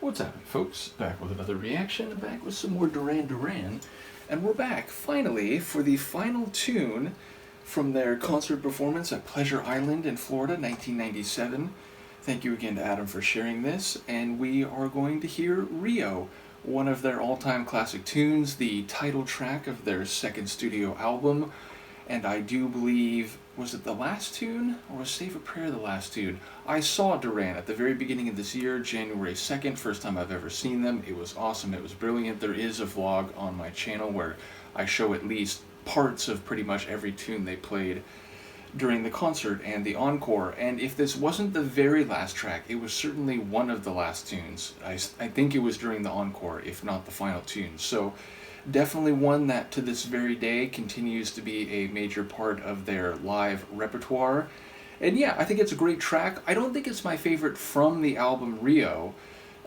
What's happening, folks? Back with another reaction, back with some more Duran Duran, and we're back, finally, for the final tune from their concert performance at Pleasure Island in Florida, 1997. Thank you again to Adam for sharing this, and we are going to hear Rio, one of their all-time classic tunes, the title track of their second studio album, and I do believe, was it the last tune, or was Save a Prayer the last tune? I saw Duran at the very beginning of this year, January 2nd, first time I've ever seen them. It was awesome, it was brilliant. There is a vlog on my channel where I show at least parts of pretty much every tune they played during the concert and the encore, and if this wasn't the very last track, it was certainly one of the last tunes. I think it was during the encore, if not the final tune. So definitely one that to this very day continues to be a major part of their live repertoire. And yeah, I think it's a great track. I don't think it's my favorite from the album Rio.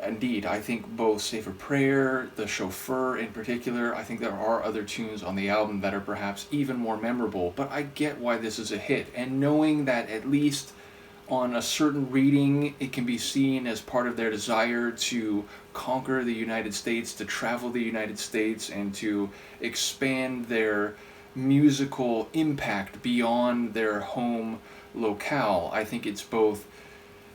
Indeed, I think both Save a Prayer, The Chauffeur in particular, I think there are other tunes on the album that are perhaps even more memorable, but I get why this is a hit. And knowing that at least on a certain reading, it can be seen as part of their desire to conquer the United States, to travel the United States, and to expand their musical impact beyond their home locale. I think it's both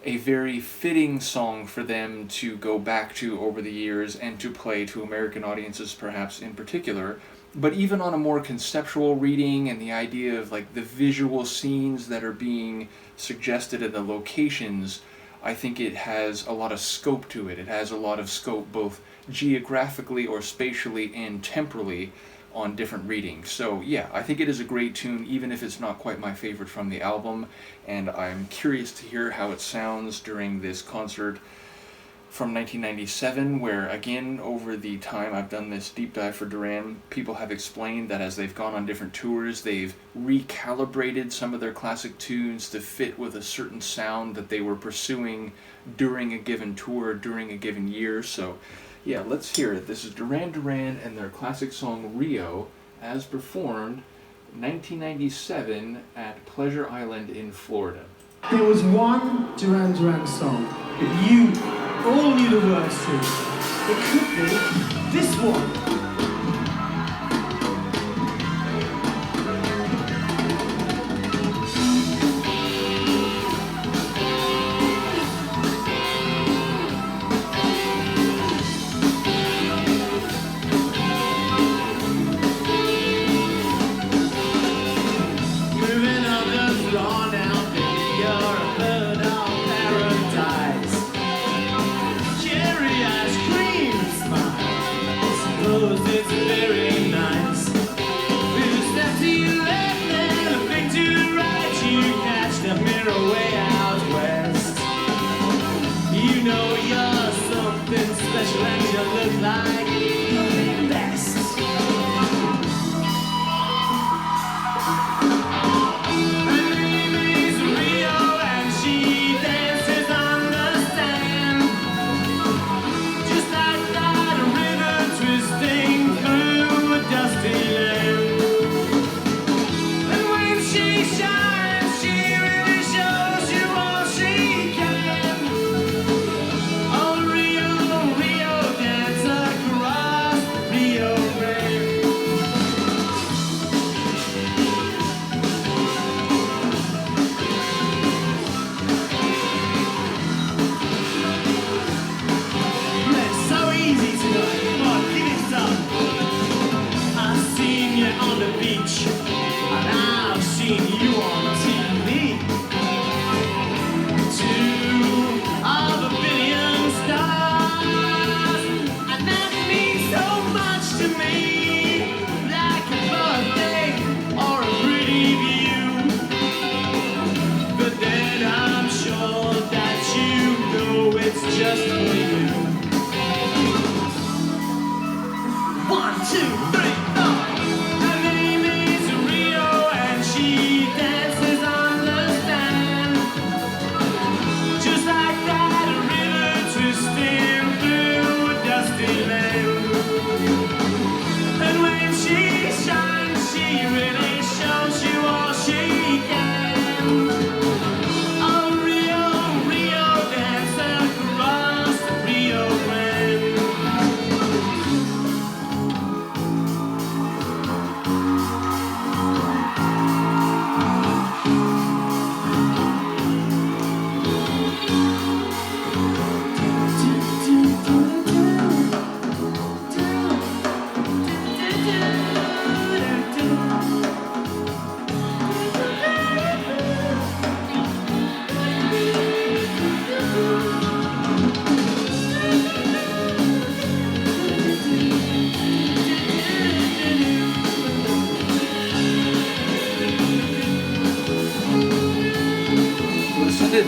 a very fitting song for them to go back to over the years and to play to American audiences perhaps in particular, but even on a more conceptual reading and the idea of like the visual scenes that are being suggested and the locations, I think it has a lot of scope to it. It has a lot of scope both geographically or spatially and temporally on different readings. So yeah, I think it is a great tune, even if it's not quite my favorite from the album, and I'm curious to hear how it sounds during this concert from 1997, where again, over the time I've done this deep dive for Duran, people have explained that as they've gone on different tours, they've recalibrated some of their classic tunes to fit with a certain sound that they were pursuing during a given tour, during a given year. So yeah, let's hear it. This is Duran Duran and their classic song Rio, as performed 1997 at Pleasure Island in Florida. There was one Duran Duran song that you all knew the words to. It could be this one. It's very nice. With a step to your left and a thing to the right, you catch the mirror way out west. You know you're something special and you look like the best. Her name is Rio and she dances on the sand. Just like that, a river twisting through a dusty land. And when she shines, she really shows you all she can. Oh, Rio, Rio, dance across the Rio Grande. It's so easy tonight. Come on, give it some. I've seen you on the beach, and I've seen you on TV. Two of a billion stars, and that means so much to me. Like a birthday or a pretty view. But then I'm sure that you know it's just for you. 1, 2, 3, 4. Her name is Rio and she dances on the sand. Just like that, a river twisting through a dusty land. And when she shines, she really shows you all she can. Oh, Rio, Rio, dance across the Rio Grande.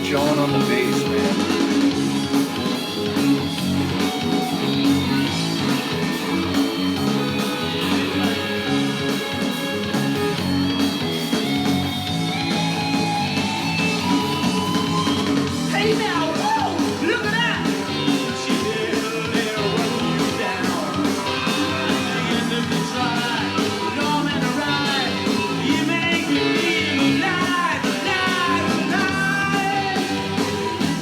John on the bass, man. Hey now, whoa, look at that! She'll run you down. At the end of the drive, long and right, you make me feel alive, alive, alive.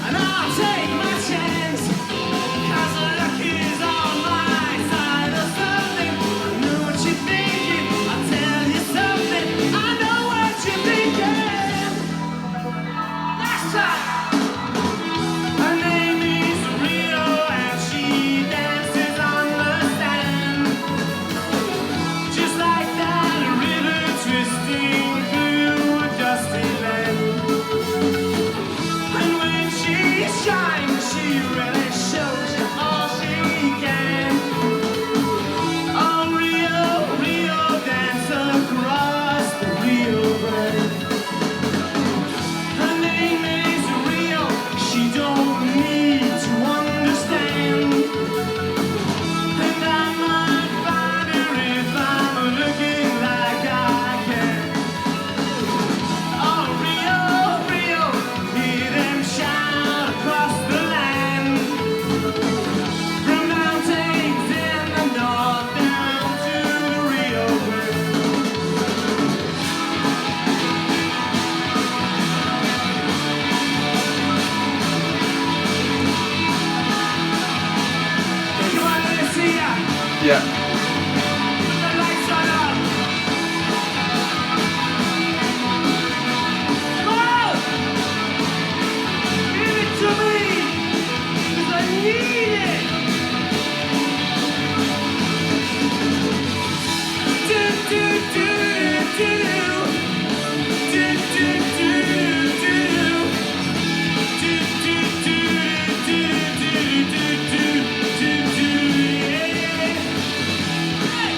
And I'll take my chance, 'cause the luck is on my side or something. I know what you're thinking, I'll tell you something. I know what you're thinking. Last time. Her name is Rio and she dances on the sand. Just like that river twisting through a dusty land. And when she shines, she really shows you all she can. Oh, Rio, Rio, dance across the Rio Grande. Her name is Rio, she don't need to understand. And I might find her if I'm looking like I can. Oh, Rio, Rio, hear them shout across the land. From mountains in the north down to the Rio Grande. Come on, let me see ya. Yeah. Put the lights on up. Come on. Give it to me. 'Cause I need it. Do, do, do, do, do. Do, do, do, do, do. Do, do, do, do, do, do, do, do, yeah. Hey.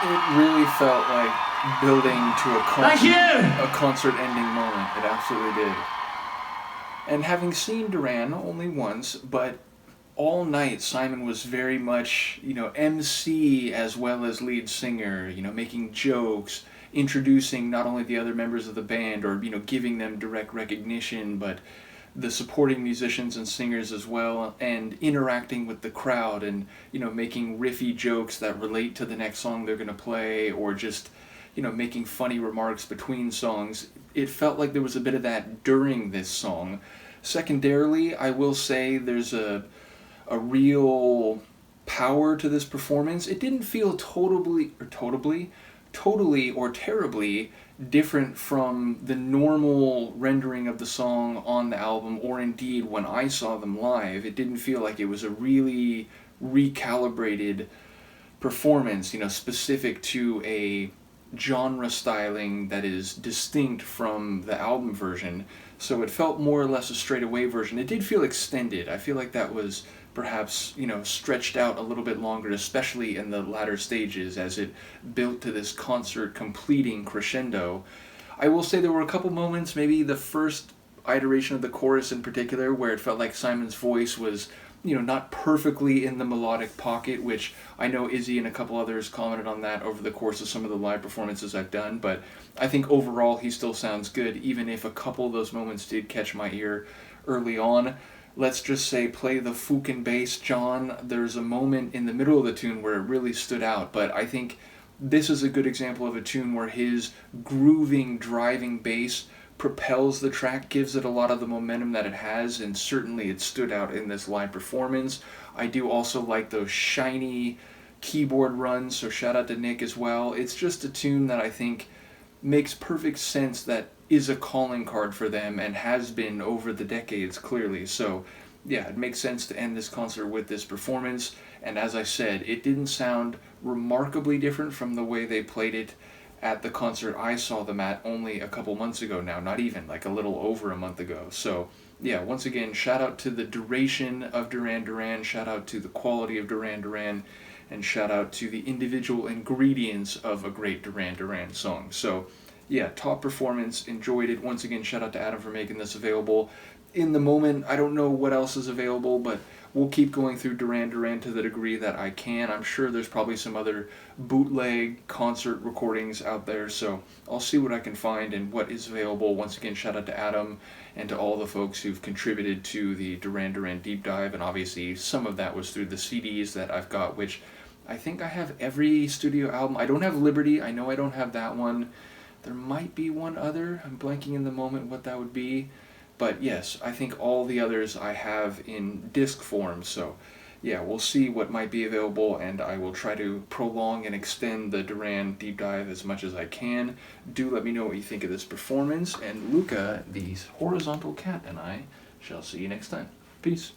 It really felt like building to a Thank you. concert-ending moment. It absolutely did. And having seen Duran only once, but all night Simon was very much, MC as well as lead singer, making jokes, introducing not only the other members of the band or, giving them direct recognition, but the supporting musicians and singers as well, and interacting with the crowd and, making riffy jokes that relate to the next song they're going to play, or just, making funny remarks between songs. It felt like there was a bit of that during this song. Secondarily, I will say there's a real power to this performance. It didn't feel totally or terribly different from the normal rendering of the song on the album, or indeed when I saw them live. It didn't feel like it was a really recalibrated performance, specific to a genre styling that is distinct from the album version. So it felt more or less a straightaway version. It did feel extended. I feel like that was perhaps, stretched out a little bit longer, especially in the latter stages as it built to this concert completing crescendo. I will say there were a couple moments, maybe the first iteration of the chorus in particular, where it felt like Simon's voice was, not perfectly in the melodic pocket, which I know Izzy and a couple others commented on that over the course of some of the live performances I've done, but I think overall he still sounds good, even if a couple of those moments did catch my ear early on. Let's just say play the fucking bass, John. There's a moment in the middle of the tune where it really stood out, but I think this is a good example of a tune where his grooving, driving bass propels the track, gives it a lot of the momentum that it has, and certainly it stood out in this live performance. I do also like those shiny keyboard runs, so shout out to Nick as well. It's just a tune that I think makes perfect sense, that is a calling card for them and has been over the decades, clearly. So yeah, it makes sense to end this concert with this performance, and as I said, it didn't sound remarkably different from the way they played it at the concert I saw them at only a couple months ago now, not even, like a little over a month ago. So, yeah, once again, shout out to the duration of Duran Duran, shout out to the quality of Duran Duran, and shout out to the individual ingredients of a great Duran Duran song. So, yeah, top performance, enjoyed it. Once again, shout out to Adam for making this available. In the moment, I don't know what else is available, but we'll keep going through Duran Duran to the degree that I can. I'm sure there's probably some other bootleg concert recordings out there, so I'll see what I can find and what is available. Once again, shout out to Adam and to all the folks who've contributed to the Duran Duran deep dive, and obviously some of that was through the CDs that I've got, which I think I have every studio album. I don't have Liberty. I know I don't have that one. There might be one other. I'm blanking in the moment what that would be. But yes, I think all the others I have in disc form, so yeah, we'll see what might be available, and I will try to prolong and extend the Duran deep dive as much as I can. Do let me know what you think of this performance, and Luca, the horizontal cat, and I shall see you next time. Peace.